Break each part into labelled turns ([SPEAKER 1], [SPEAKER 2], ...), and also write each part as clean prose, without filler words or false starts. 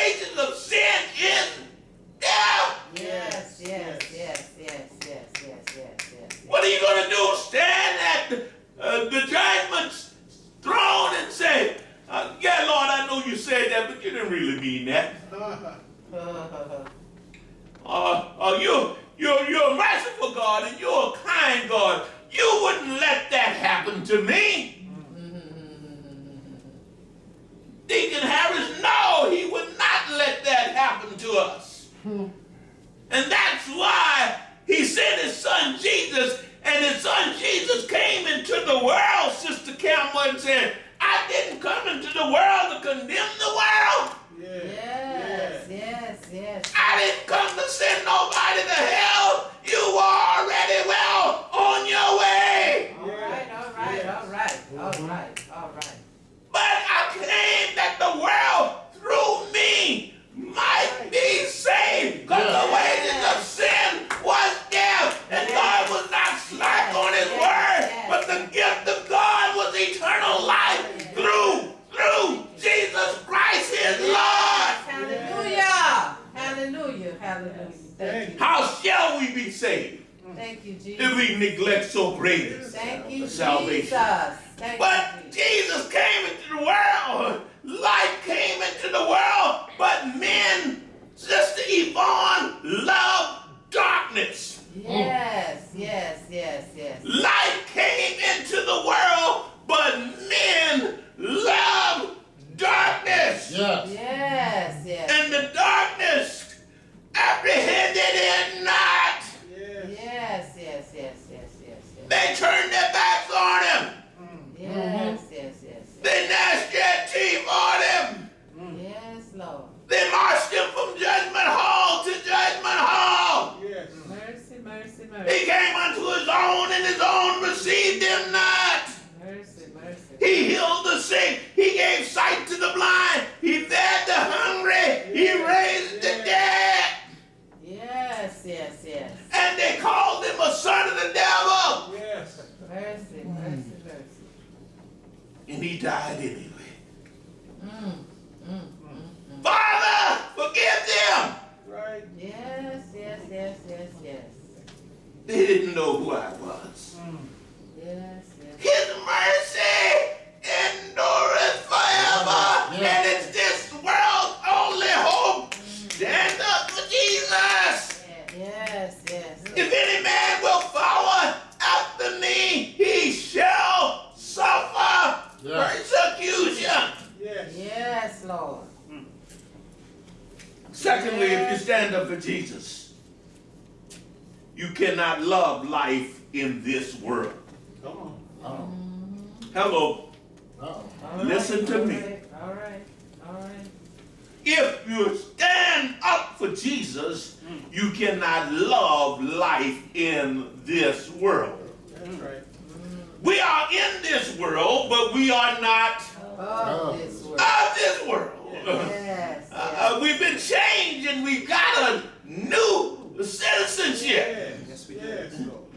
[SPEAKER 1] wages of sin is death.
[SPEAKER 2] Yes.
[SPEAKER 1] What are you going to do? Stand at the judgment throne and say, yeah, Lord, I know you said that, but you didn't really mean that. You're a merciful God and you're a kind God. You wouldn't let that happen to me. Deacon Harris, no, he would not let that happen to us. And that's why he sent his son Jesus, and his son Jesus came into the world, Sister Campbell, and said, I didn't come into the world to condemn the world.
[SPEAKER 2] Yes.
[SPEAKER 1] I didn't come to send nobody to hell. You were already well on your way.
[SPEAKER 2] All right.
[SPEAKER 1] But I came that the world through me might be saved, because the wages of sin was death, and God was not slack on his word, but the gift of God was eternal life through Jesus Christ his Lord.
[SPEAKER 2] Hallelujah. Thank you.
[SPEAKER 1] How shall we be saved
[SPEAKER 2] Thank you, Jesus.
[SPEAKER 1] if we neglect so great
[SPEAKER 2] Thank you,
[SPEAKER 1] salvation?
[SPEAKER 2] Jesus.
[SPEAKER 1] But Jesus came into the world. Light came into the world. But men, Sister Yvonne, love darkness.
[SPEAKER 2] Yes.
[SPEAKER 1] Light came into the world, but men love darkness.
[SPEAKER 2] Yes.
[SPEAKER 1] And the darkness apprehended it not.
[SPEAKER 2] Yes.
[SPEAKER 1] They turned their backs on him.
[SPEAKER 2] Yes.
[SPEAKER 1] They gnashed their teeth on him.
[SPEAKER 2] Yes, Lord.
[SPEAKER 1] They marched him from judgment hall to judgment hall.
[SPEAKER 3] Yes.
[SPEAKER 2] Mercy.
[SPEAKER 1] He came unto his own, and his own received him not.
[SPEAKER 2] Mercy.
[SPEAKER 1] He healed the sick. He gave sight to the blind. He fed the hungry. He raised the dead.
[SPEAKER 2] Yes.
[SPEAKER 1] And they called him a son of the devil.
[SPEAKER 3] Yes.
[SPEAKER 2] Mercy.
[SPEAKER 1] And he died anyway. Father, forgive them.
[SPEAKER 3] Right.
[SPEAKER 2] Yes.
[SPEAKER 1] They didn't know who I was.
[SPEAKER 2] Yes.
[SPEAKER 1] His mercy endureth forever. And it's this world's only hope. Stand up for Jesus.
[SPEAKER 2] Yes.
[SPEAKER 1] If any man will follow after me, he shall suffer persecution.
[SPEAKER 3] Yes.
[SPEAKER 2] Yes, Lord.
[SPEAKER 1] Secondly, if you stand up for Jesus, you cannot love life in this world.
[SPEAKER 3] Come on.
[SPEAKER 1] Hello. Listen to me.
[SPEAKER 2] All right.
[SPEAKER 1] If you stand up for Jesus, you cannot love life in this world.
[SPEAKER 3] That's right.
[SPEAKER 1] We are in this world, but we are not
[SPEAKER 2] Of this world.
[SPEAKER 1] of this world.
[SPEAKER 2] Yes.
[SPEAKER 1] We've been changed and we've got a new citizenship.
[SPEAKER 3] Yes, we do. Yes, Lord.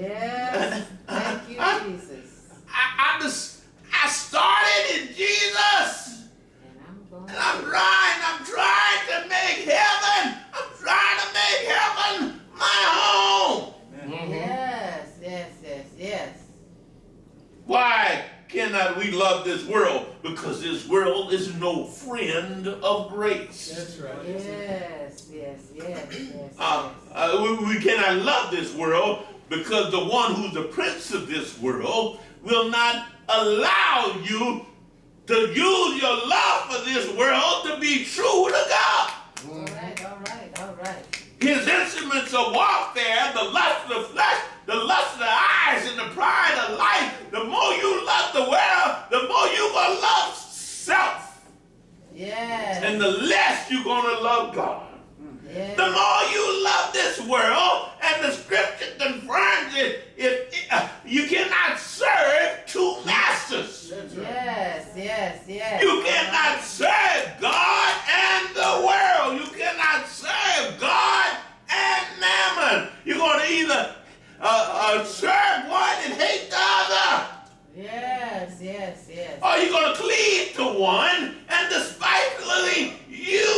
[SPEAKER 2] Yes. Thank you, Jesus.
[SPEAKER 1] I started in Jesus, and I'm trying to make heaven. I'm trying to make heaven my home.
[SPEAKER 2] Yes.
[SPEAKER 1] Why cannot we love this world? Because this world is no friend of grace.
[SPEAKER 3] That's right.
[SPEAKER 2] Yes.
[SPEAKER 1] We cannot love this world because the one who's the prince of this world will not allow you to use your love for this world to be true to God.
[SPEAKER 2] All right.
[SPEAKER 1] His instruments of warfare, the lust of the flesh, the lust of the eyes, and the pride of life. The more you love the world, the more you're going to love self.
[SPEAKER 2] Yes.
[SPEAKER 1] And the less you're going to love God.
[SPEAKER 2] Yes.
[SPEAKER 1] The more you love this world, and the scripture confirms it, you cannot serve two masters.
[SPEAKER 3] That's right.
[SPEAKER 2] Yes.
[SPEAKER 1] You cannot serve God and the world. You cannot serve God and mammon. You're going to either serve one and hate the other.
[SPEAKER 2] Yes.
[SPEAKER 1] Or you're going to cleave to one and despitefully use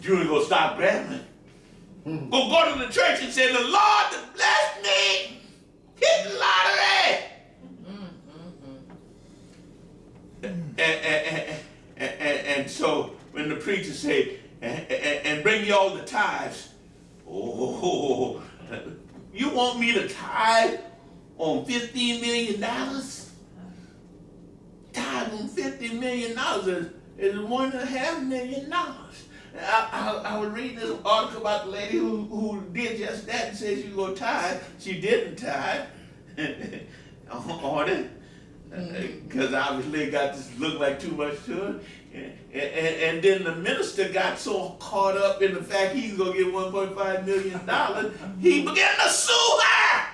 [SPEAKER 1] You ain't gonna stop grabbing. Go to the church and say, the Lord that blessed me, hit the lottery. And so when the preacher say, and bring you all the tithes, oh, you want me to tithe on $15 million? Tithe on $50 million is $1.5 million. I was reading this article about the lady who did just that and said she was going to tithe. She didn't tithe on it because obviously it got to look like too much to it. And then the minister got so caught up in the fact he's going to get $1.5 million, he began to sue her.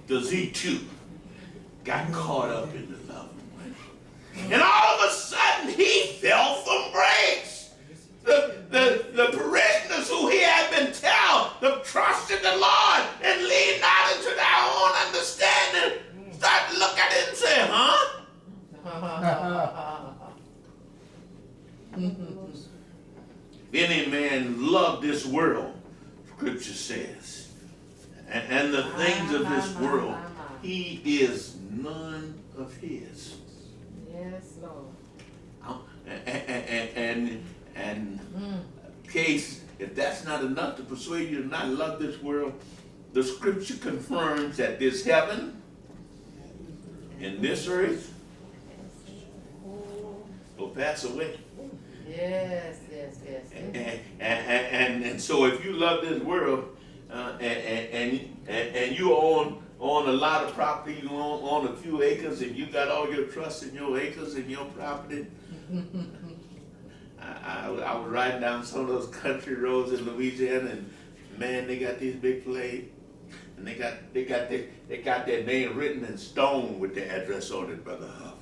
[SPEAKER 1] Because he too got caught up in the love of money. And all of a sudden he fell from grace. The parishioners who he had been told to trust in the Lord and lean not into their own understanding start to look at it and say, huh? If any man love this world, Scripture says, and the things of this world, he is none of his.
[SPEAKER 2] Yes, Lord.
[SPEAKER 1] And case, if that's not enough to persuade you to not love this world, the Scripture confirms that this heaven and this earth will pass away.
[SPEAKER 2] Yes.
[SPEAKER 1] And so if you love this world and you own a lot of property, you own a few acres, and you got all your trust in your acres and your property. I was riding down some of those country roads in Louisiana, and man, they got these big flags, and they got their name written in stone with their address on it, Brother Huff.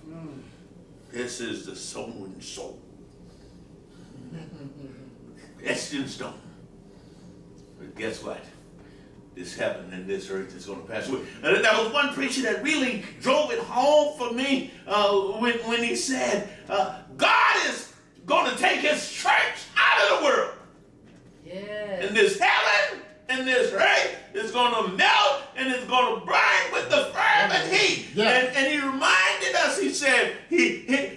[SPEAKER 1] This is the so and so. Etched in stone. But guess what? This heaven and this earth is going to pass away. And there was one preacher that really drove it home for me when he said, God is going to take his church out of the world.
[SPEAKER 2] Yes.
[SPEAKER 1] And this heaven and this earth is going to melt and it's going to burn with the fervent heat. Yeah. And he reminded us, he said,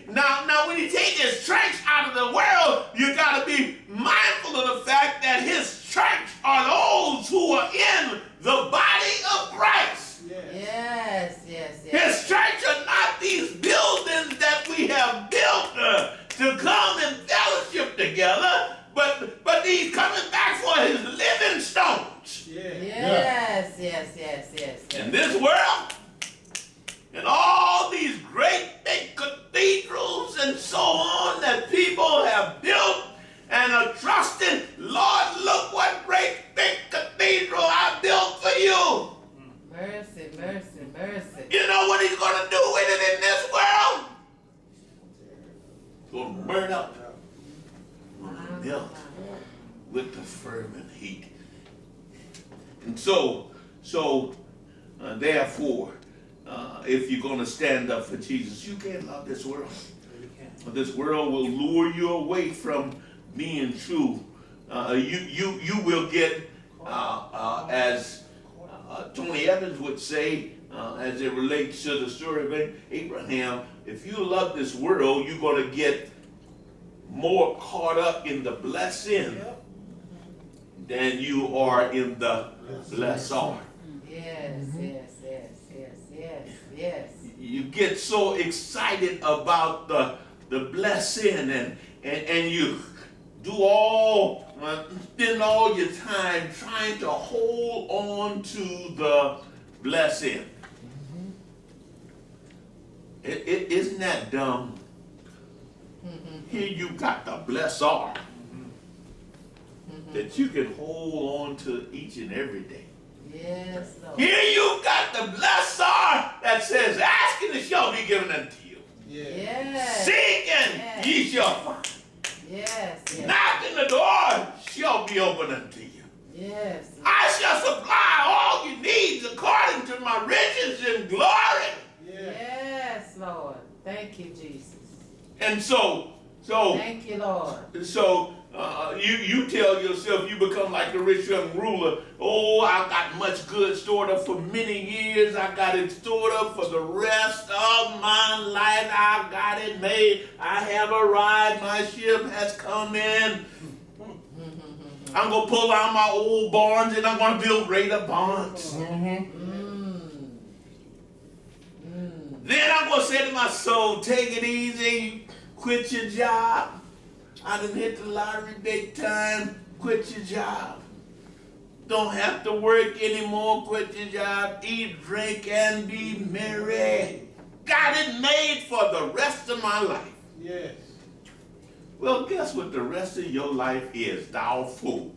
[SPEAKER 1] now when he takes his church out of the world, you got to be mindful of the fact that his church are those who are in the body of Christ.
[SPEAKER 2] Yes.
[SPEAKER 1] His church are not these buildings that we have built to come and fellowship together, but he's coming back for his living stones.
[SPEAKER 2] Yes.
[SPEAKER 1] In this world, and all these great big cathedrals and so on that people have built and are trusting, Lord, look what great big cathedral I built for you.
[SPEAKER 2] Mercy.
[SPEAKER 1] You know what he's going to do with it in this world? It's going to burn up. It's going to melt with the fervent heat. And so therefore, if you're going to stand up for Jesus, you can't love this world. This world will lure you away from being true. You will get, as Tony Evans would say, as it relates to the story of Abraham, if you love this world, you're going to get more caught up in the blessing than you are in the blessor.
[SPEAKER 2] Yes.
[SPEAKER 1] You get so excited about the blessing and you spend all your time trying to hold on to the blessing. Isn't that dumb? Here you got the blessor that you can hold on to each and every day.
[SPEAKER 2] Yes, Lord.
[SPEAKER 1] Here you got the blessor that says, ask and it shall be given unto you.
[SPEAKER 2] Yes.
[SPEAKER 1] Seek and ye shall find.
[SPEAKER 2] Yes.
[SPEAKER 1] Knock and the door shall be open unto you.
[SPEAKER 2] Yes.
[SPEAKER 1] I shall supply all your needs according to my riches and glory.
[SPEAKER 2] Yes, Lord. Thank you, Jesus.
[SPEAKER 1] And so So,
[SPEAKER 2] Thank you, Lord.
[SPEAKER 1] so you tell yourself you become like the rich young ruler. Oh, I got much good stored up for many years. I got it stored up for the rest of my life. I got it made. I have arrived. My ship has come in. I'm going to pull out my old barns and I'm going to build greater barns. Then I'm going to say to my soul, take it easy, quit your job. I done hit the lottery big time, quit your job. Don't have to work anymore, quit your job. Eat, drink, and be merry. Got it made for the rest of my life.
[SPEAKER 3] Yes.
[SPEAKER 1] Well, guess what the rest of your life is, thou fool?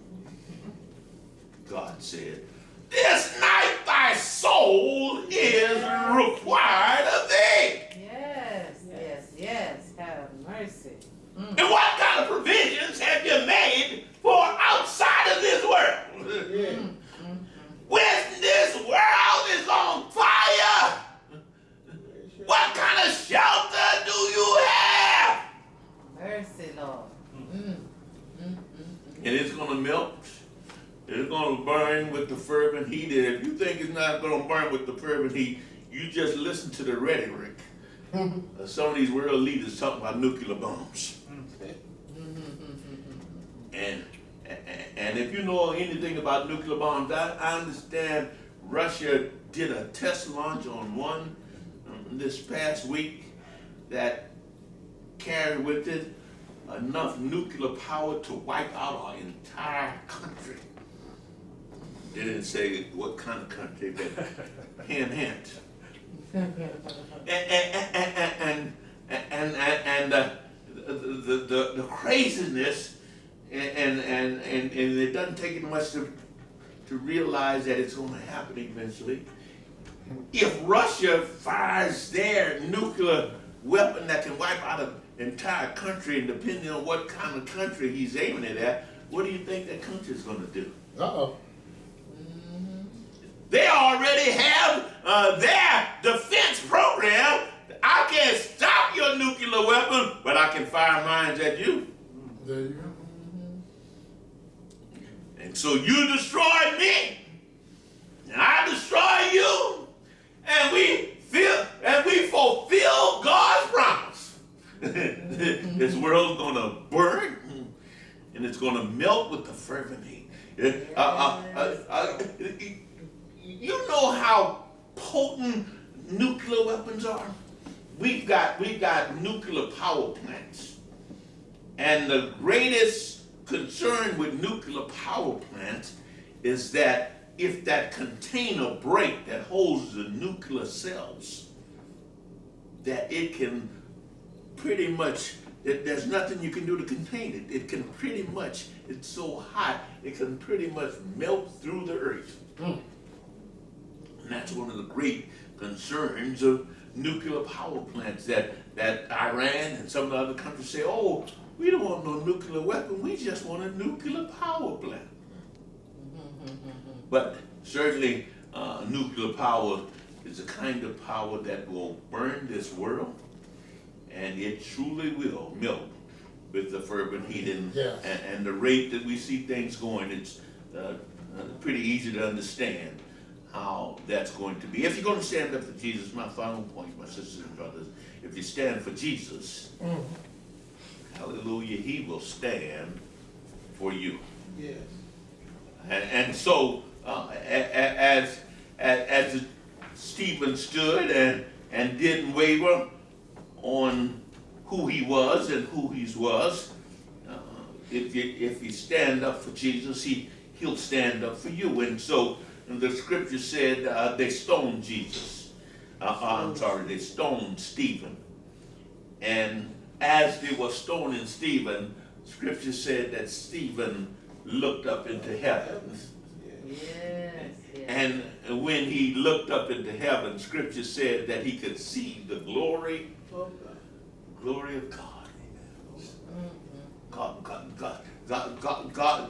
[SPEAKER 1] God said, this night thy soul is required of thee.
[SPEAKER 2] Yes, yes, yes. Have mercy.
[SPEAKER 1] And what kind of provisions have you made for outside of this world?
[SPEAKER 3] Yeah.
[SPEAKER 1] When this world is on fire, what kind of shelter do you have?
[SPEAKER 2] Mercy, Lord.
[SPEAKER 1] And it's going to melt. It's going to burn with the fervent heat. And if you think it's not going to burn with the fervent heat, you just listen to the rhetoric. Some of these world leaders talking about nuclear bombs. And if you know anything about nuclear bombs, I understand Russia did a test launch on one this past week that carried with it enough nuclear power to wipe out our entire country. They didn't say what kind of country, but hint. And the craziness, and it doesn't take it much to realize that it's going to happen eventually. If Russia fires their nuclear weapon that can wipe out an entire country, and depending on what kind of country he's aiming it at, what do you think that country is going to do?
[SPEAKER 4] Uh-oh.
[SPEAKER 1] They already have their defense program. I can't stop your nuclear weapon, but I can fire mines at you.
[SPEAKER 4] There you go.
[SPEAKER 1] And so you destroyed me, and I destroy you, and we fulfill God's promise. This world's gonna burn, and it's gonna melt with the fervent heat. You know how potent nuclear weapons are? We've got nuclear power plants. And the greatest concern with nuclear power plants is that if that container break that holds the nuclear cells, that it can pretty much, there's nothing you can do to contain it. It can pretty much, it's so hot, it can pretty much melt through the earth. And that's one of the great concerns of nuclear power plants that Iran and some of the other countries say, oh, we don't want no nuclear weapon, we just want a nuclear power plant. But certainly nuclear power is a kind of power that will burn this world, and it truly will melt with the fervent heat. And the rate that we see things going, it's pretty easy to understand how that's going to be. If you're going to stand up for Jesus, my final point, my sisters and brothers, if you stand for Jesus, hallelujah, he will stand for you.
[SPEAKER 3] Yes.
[SPEAKER 1] And so, as Stephen stood and didn't waver on who he was and who he was, if you stand up for Jesus, he'll stand up for you. And so, the scripture said they stoned Jesus. They stoned Stephen. And as they were stoning Stephen, scripture said that Stephen looked up into heaven.
[SPEAKER 2] Yes.
[SPEAKER 1] And when he looked up into heaven, scripture said that he could see the glory of God.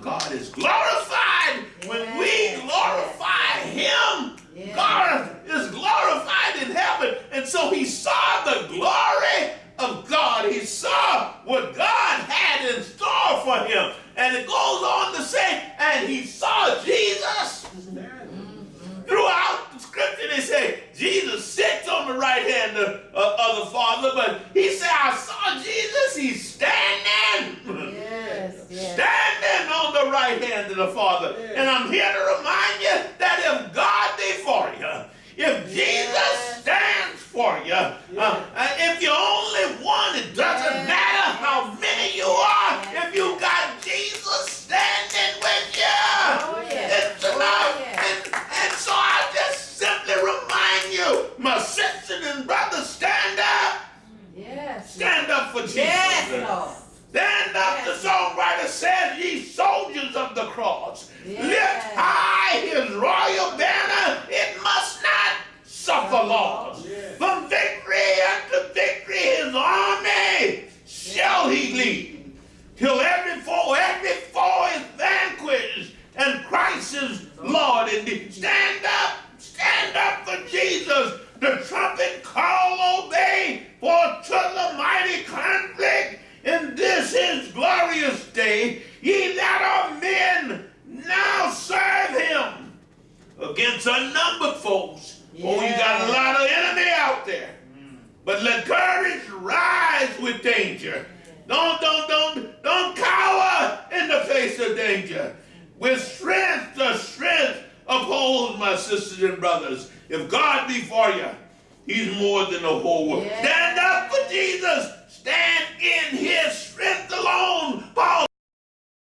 [SPEAKER 1] God is glorified when we glorify him. God is glorified in heaven. And so he saw the glory of God. He saw what God had in store for him. And it goes on to say, and he saw Jesus. Throughout the scripture, they say Jesus sits on the right hand of the Father, but he said, I saw Jesus, he's standing. Standing on the right hand of the Father. And I'm here to remind you that if God be for you, if Jesus stands for you, if you're only one, it doesn't matter how many you are. If you got Jesus standing with you, it's enough. And so I just simply remind you, my sisters and brothers, stand up. Stand up for Jesus. Stand up, the songwriter says, ye soldiers of the cross. Lift high his royal banner, it must not suffer loss. From victory unto victory his army shall he lead, till every foe is vanquished, and Christ is Lord indeed. Stand up for Jesus. The trumpet call obey, for to the mighty conflict in this his glorious day, ye that are men now serve him against unnumbered foes. Oh, you got a lot of enemy out there. But let courage rise with danger. Don't cower in the face of danger. With strength, the strength upholds, my sisters and brothers. If God be for you, he's more than the whole world. Stand up for Jesus. Stand in his